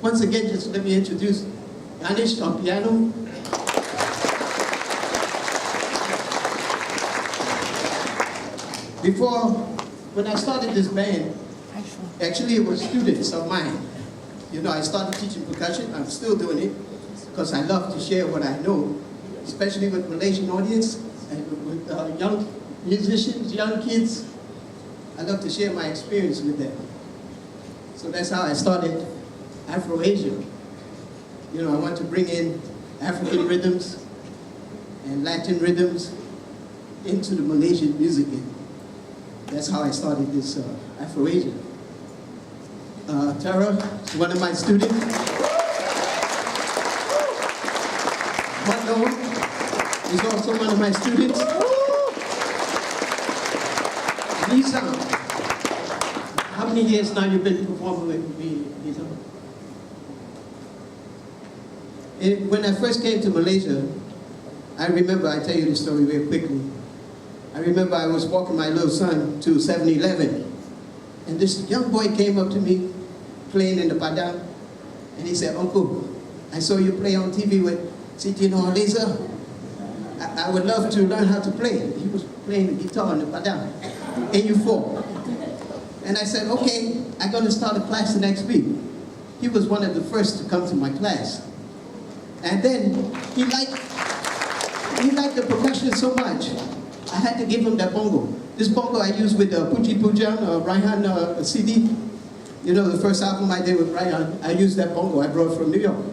once again, just let me introduce Genesh on piano. When I started this band, actually it was students of mine. You know, I started teaching percussion. I'm still doing it because I love to share what I know, especially with Malaysian audience and with young musicians, young kids. I love to share my experience with them. So that's how I started Afro Asia. You know, I want to bring in African rhythms and Latin rhythms into the Malaysian music. That's how I started this Afro Asia. Tara is one of my students. Mano is also one of my students. Lisa, how many years now you've been performing with me, Lisa? When I first came to Malaysia, I remember, I tell you the story very quickly. I remember I was walking my little son to 7-Eleven, and this young boy came up to me, playing in the Padang, and he said, "Uncle, I saw you play on TV with Siti Nurhaliza. I would love to learn how to play." He was playing the guitar in the Padang, AU4. And I said, "Okay, I'm going to start a class next week." He was one of the first to come to my class. And then he liked the percussion so much, I had to give him that bongo. This bongo I used with Puji Pujan, Rahman CD. You know, the first album I did with Rahman, I used that bongo I brought from New York.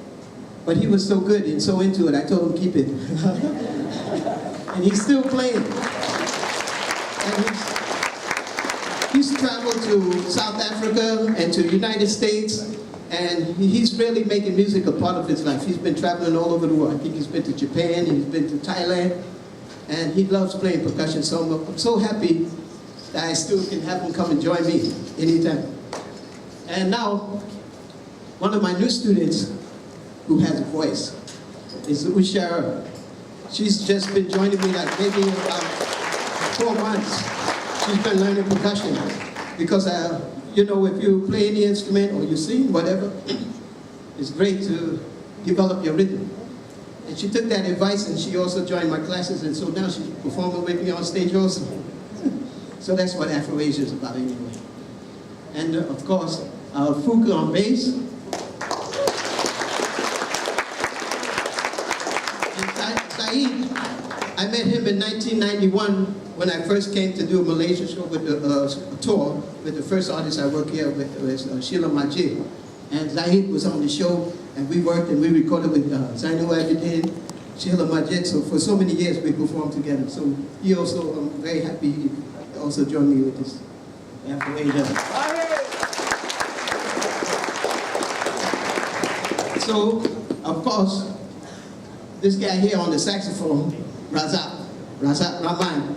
But he was so good and so into it, I told him keep it. And he's still playing. And he's traveled to South Africa and to the United States, and he's really making music a part of his life. He's been traveling all over the world. I think he's been to Japan, and he's been to Thailand, and he loves playing percussion, so I'm so happy that I still can have him come and join me anytime. And now, one of my new students who has a voice is Ushera. She's just been joining me like maybe about 4 months. She's been learning percussion because, you know, if you play any instrument or you sing, whatever, it's great to develop your rhythm. And she took that advice and she also joined my classes, and so now she's performing with me on stage also. So that's what Afro Asia is about anyway. And of course, Fuka on bass. And Saeed, I met him in 1991 when I first came to do a Malaysia show with a tour with the first artist I worked here with was Sheila Majid. And Zahid was on the show, and we worked and we recorded with Zainul Abidin, Sheila Majid. So for so many years we performed together. So he also, I'm very happy he also joined me with this Afro Asia. So, of course, this guy here on the saxophone, Razak Rahman.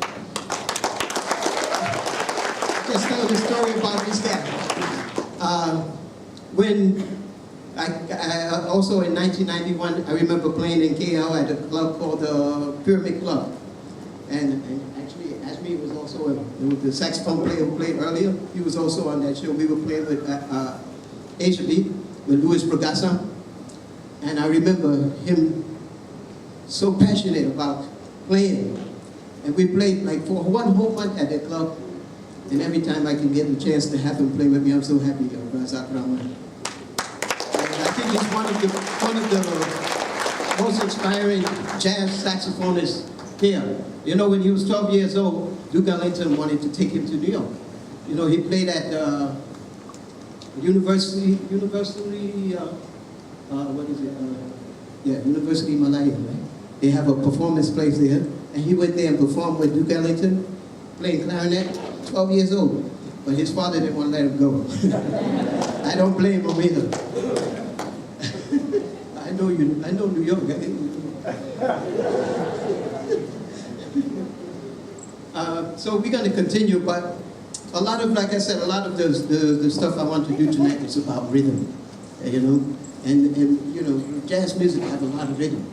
Just tell the story about this guy. When I also in 1991, I remember playing in KL at a club called the Pyramid Club. And actually, Ashmi was also the saxophone player who played earlier. He was also on that show. We were playing with Asia Beat, with Louis Bragasa. And I remember him so passionate about playing. And we played like for 1 whole month at that club. And every time I can get the chance to have him play with me, I'm so happy, Razak Rahman. And I think he's one of the most inspiring jazz saxophonists here. You know, when he was 12 years old, Duke Ellington wanted to take him to New York. You know, he played at University Malaya, right? They have a performance place there, and he went there and performed with Duke Ellington, playing clarinet, 12 years old. But his father didn't want to let him go. I don't blame him either. I know New York. So we're going to continue, but a lot of, like I said, a lot of the stuff I want to do tonight is about rhythm, you know, and you know, jazz music have a lot of rhythm.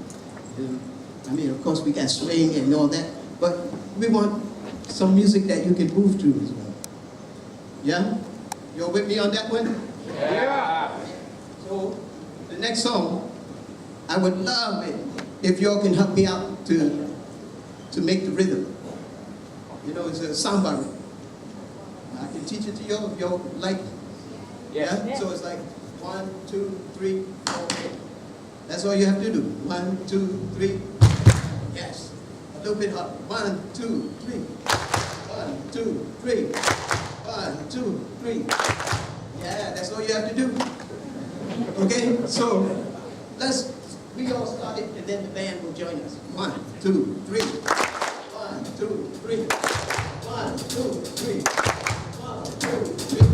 You know? I mean, of course, we got swing and all that, but we want some music that you can move to as well. Yeah? You're with me on that one? Yeah. So So the next song, I would love it if y'all can help me out to make the rhythm. You know, it's a samba rhythm. I can teach it to y'all if y'all like. Yes. Yeah? So it's like 1, 2, 3, 4. That's all you have to do. 1, 2, 3. Yes. A little bit harder. 1, 2, 3. 1, 2, 3. 1, 2, 3. Yeah, that's all you have to do. Okay? So we all start it and then the band will join us. 1, 2, 3. 1, 2, 3. 1, 2, 3. 1, 2, 3.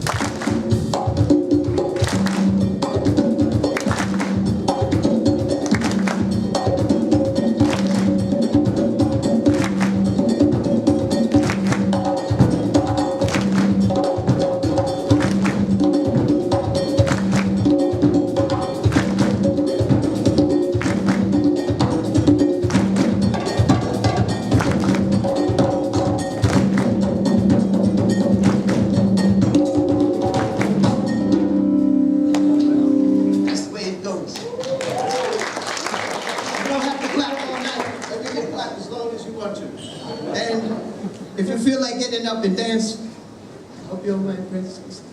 Up and dance. I hope you don't mind, Princess.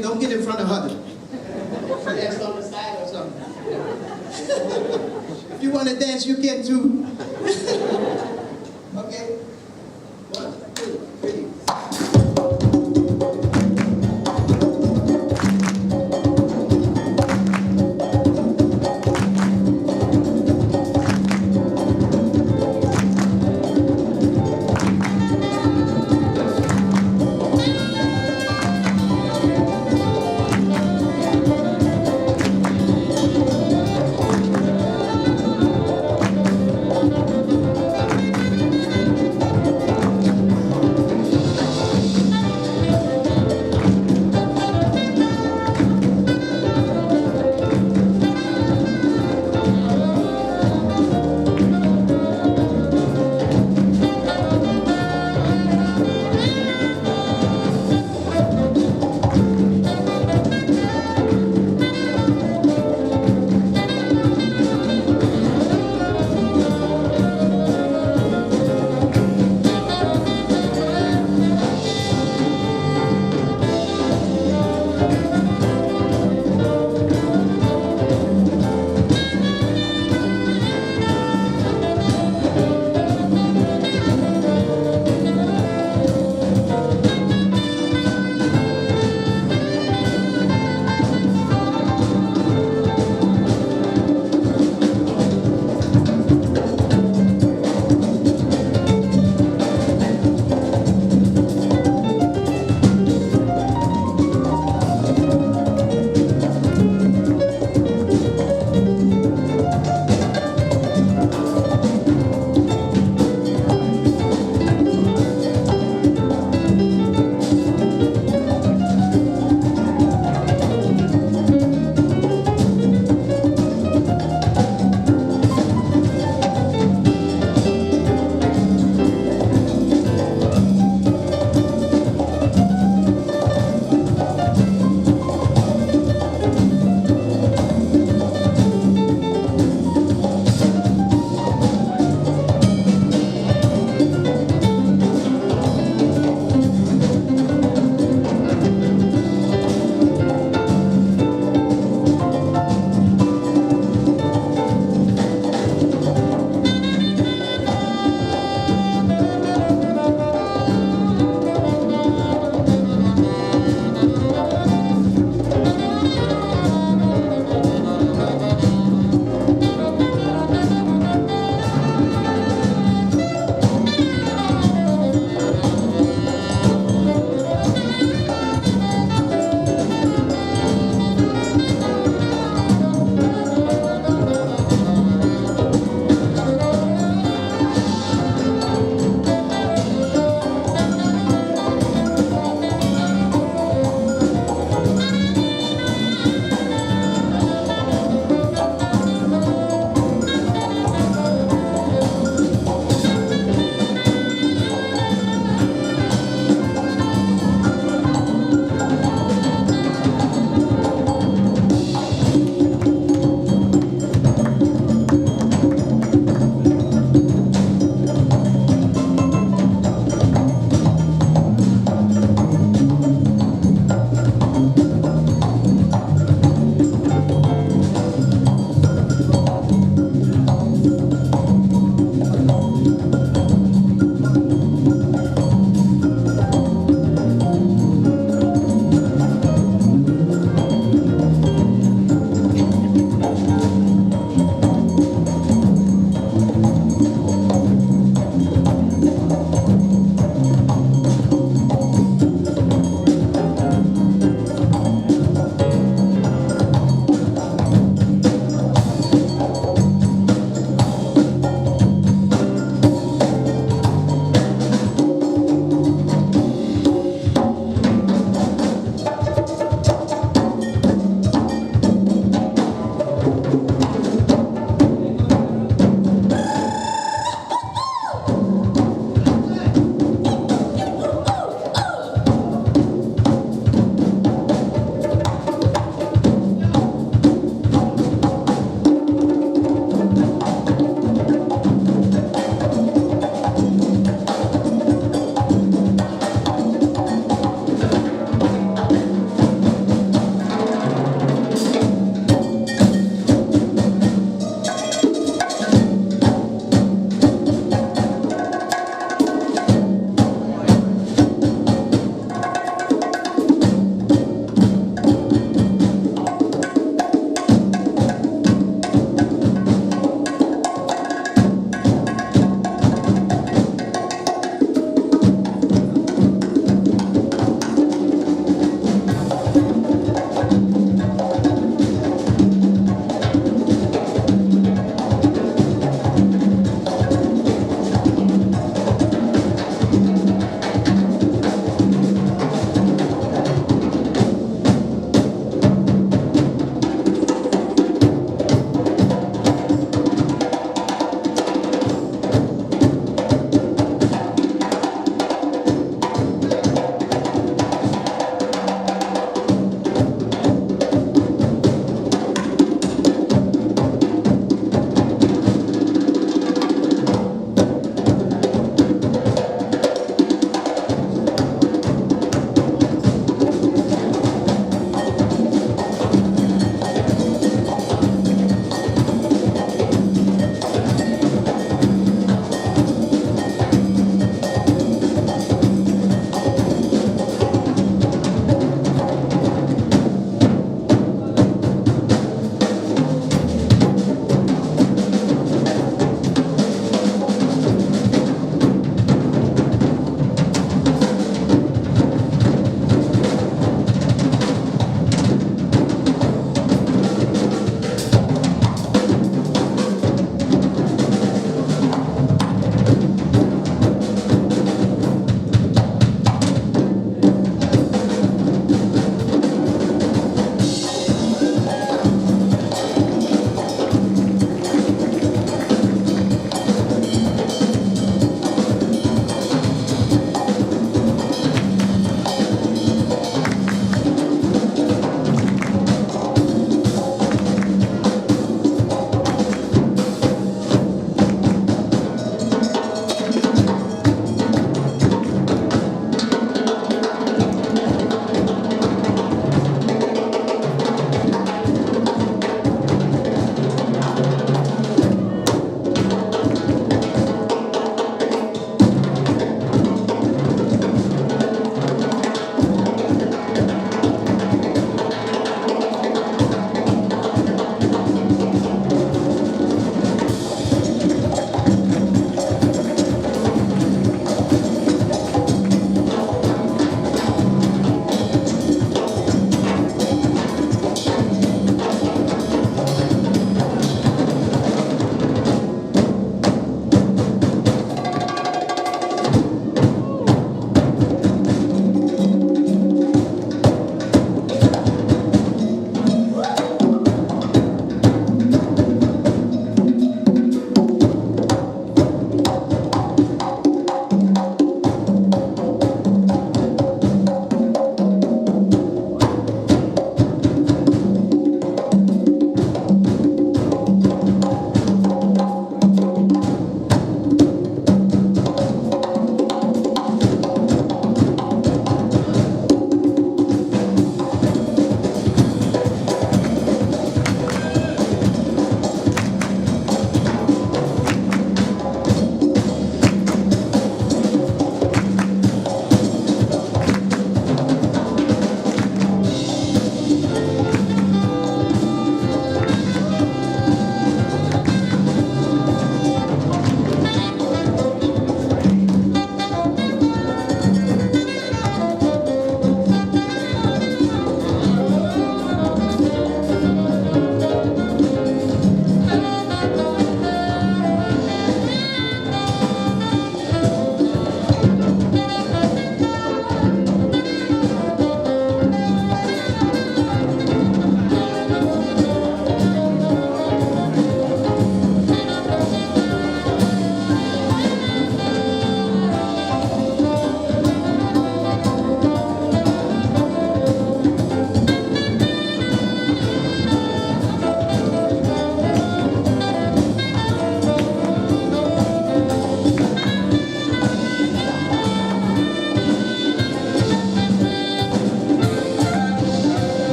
Don't get in front of her. Dance on the side or something. If you want to dance, you can too. Okay?